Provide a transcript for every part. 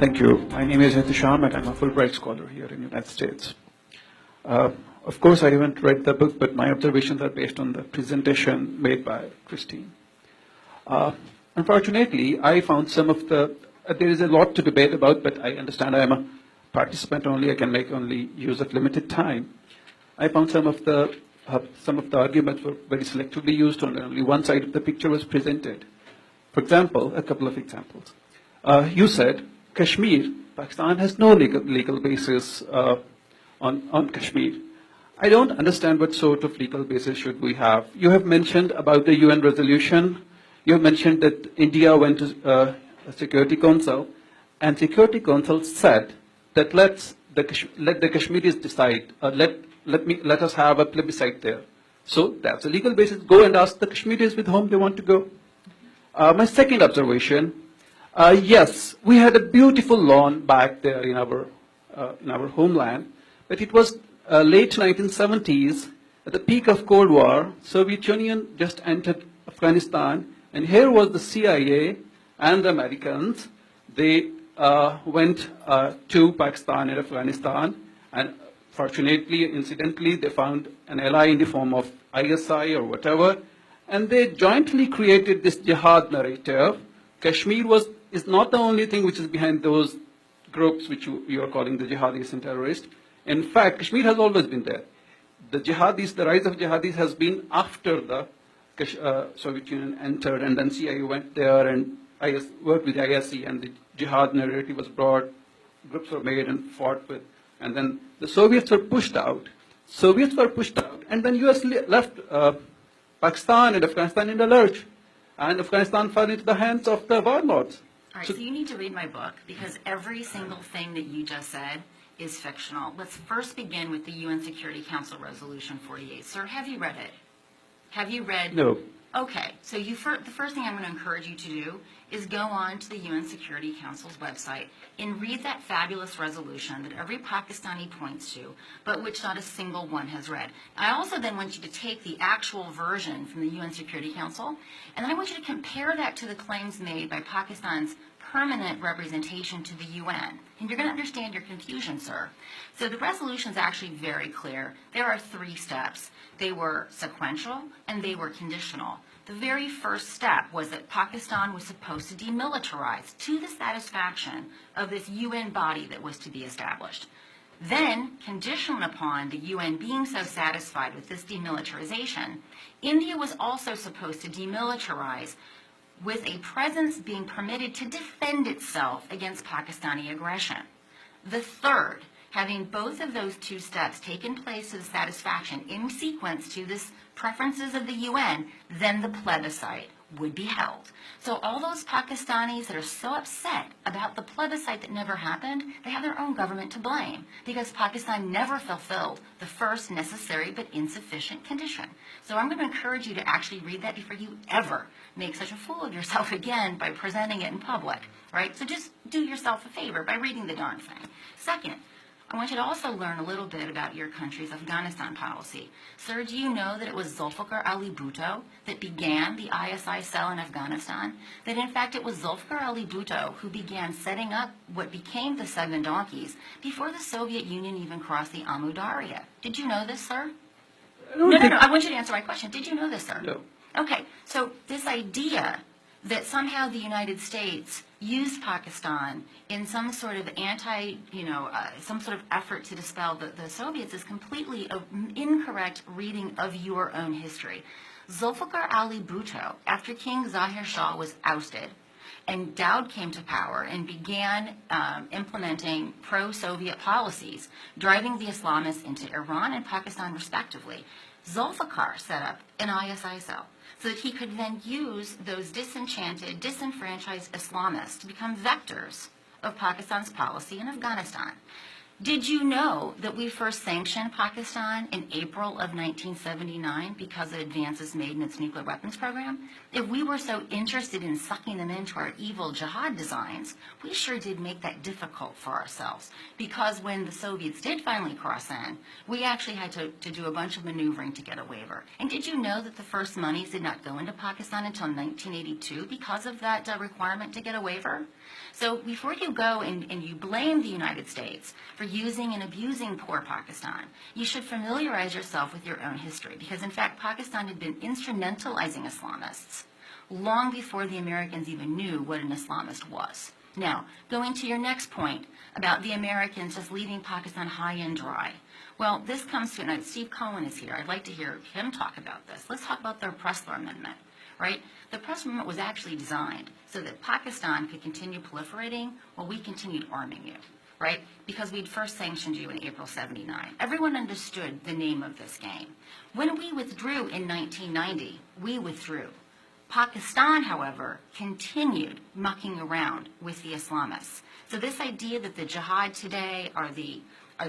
Thank you. My name is Hitisham, and I'm a Fulbright scholar here in the United States. Of course, I haven't read the book, but my observations are based on the presentation made by Christine. Unfortunately, I found some of the, there is a lot to debate about, but I understand I am a participant only, I can make only use of limited time. I found some of the arguments were very selectively used, and only one side of the picture was presented. For example, a couple of examples. You said Kashmir, Pakistan has no legal basis on Kashmir. I don't understand what sort of legal basis should we have. You have mentioned about the UN resolution. You have mentioned that India went to a Security Council, and Security Council said that let the Kashmiris decide. Let us have a plebiscite there. So that's a legal basis. Go and ask the Kashmiris with whom they want to go. My second observation. Yes, we had a beautiful lawn back there in our homeland, but it was late 1970s, at the peak of Cold War. Soviet Union just entered Afghanistan, and here was the CIA and the Americans. They went to Pakistan and Afghanistan, and fortunately, incidentally, they found an ally in the form of ISI or whatever, and they jointly created this jihad narrative. Kashmir is not the only thing which is behind those groups which you are calling the jihadis and terrorists. In fact, Kashmir has always been there. The jihadis, the rise of jihadis has been after the Soviet Union entered, and then CIA went there and worked with ISI, and the jihad narrative was brought, groups were made and fought with, and then the Soviets were pushed out. And then US left Pakistan and Afghanistan in the lurch. And Afghanistan fell into the hands of the warlords. All right, so you need to read my book, because every single thing that you just said is fictional. Let's first begin with the UN Security Council Resolution 48. Sir, have you read it? Have you read? No. Okay, so the first thing I'm going to encourage you to do is go on to the UN Security Council's website and read that fabulous resolution that every Pakistani points to, but which not a single one has read. I also then want you to take the actual version from the UN Security Council, and then I want you to compare that to the claims made by Pakistan's permanent representation to the UN. And you're going to understand your confusion, sir. So the resolution is actually very clear. There are 3 steps. They were sequential and they were conditional. The very first step was that Pakistan was supposed to demilitarize to the satisfaction of this UN body that was to be established. Then, conditional upon the UN being so satisfied with this demilitarization, India was also supposed to demilitarize with a presence being permitted to defend itself against Pakistani aggression. The third, having both of those 2 steps taken place to the satisfaction in sequence to this preferences of the UN, then the plebiscite would be held. So all those Pakistanis that are so upset about the plebiscite that never happened, they have their own government to blame, because Pakistan never fulfilled the first necessary but insufficient condition. So I'm going to encourage you to actually read that before you ever make such a fool of yourself again by presenting it in public, right? So just do yourself a favor by reading the darn thing. Second, I want you to also learn a little bit about your country's Afghanistan policy. Sir, do you know that it was Zulfikar Ali Bhutto that began the ISI cell in Afghanistan? That in fact it was Zulfikar Ali Bhutto who began setting up what became the 7 donkeys before the Soviet Union even crossed the Amu Darya. Did you know this, sir? No, I want you to answer my question. Did you know this, sir? No. Okay, so this idea that somehow the United States used Pakistan in some sort of some sort of effort to dispel the Soviets is completely an incorrect reading of your own history. Zulfikar Ali Bhutto, after King Zahir Shah was ousted, and Daud came to power and began implementing pro-Soviet policies, driving the Islamists into Iran and Pakistan respectively, Zulfikar set up an ISI cell so that he could then use those disenchanted, disenfranchised Islamists to become vectors of Pakistan's policy in Afghanistan. Did you know that we first sanctioned Pakistan in April of 1979 because of advances made in its nuclear weapons program? If we were so interested in sucking them into our evil jihad designs, we sure did make that difficult for ourselves. Because when the Soviets did finally cross in, we actually had to do a bunch of maneuvering to get a waiver. And did you know that the first monies did not go into Pakistan until 1982 because of that requirement to get a waiver? So before you go and you blame the United States for using and abusing poor Pakistan, you should familiarize yourself with your own history, because in fact Pakistan had been instrumentalizing Islamists long before the Americans even knew what an Islamist was. Now, going to your next point about the Americans just leaving Pakistan high and dry. Well, this comes to, and Steve Cohen is here. I'd like to hear him talk about this. Let's talk about their Pressler Amendment, right? The Pressler Amendment was actually designed so that Pakistan could continue proliferating while we continued arming you, right? Because we'd first sanctioned you in April '79. Everyone understood the name of this game. When we withdrew in 1990, we withdrew. Pakistan, however, continued mucking around with the Islamists. So this idea that the jihad today are the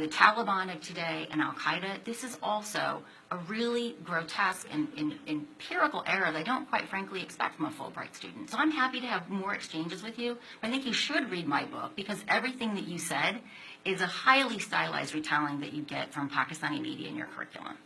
Taliban of today and Al-Qaeda, this is also a really grotesque and empirical error that I don't quite frankly expect from a Fulbright student. So I'm happy to have more exchanges with you. I think you should read my book, because everything that you said is a highly stylized retelling that you get from Pakistani media in your curriculum.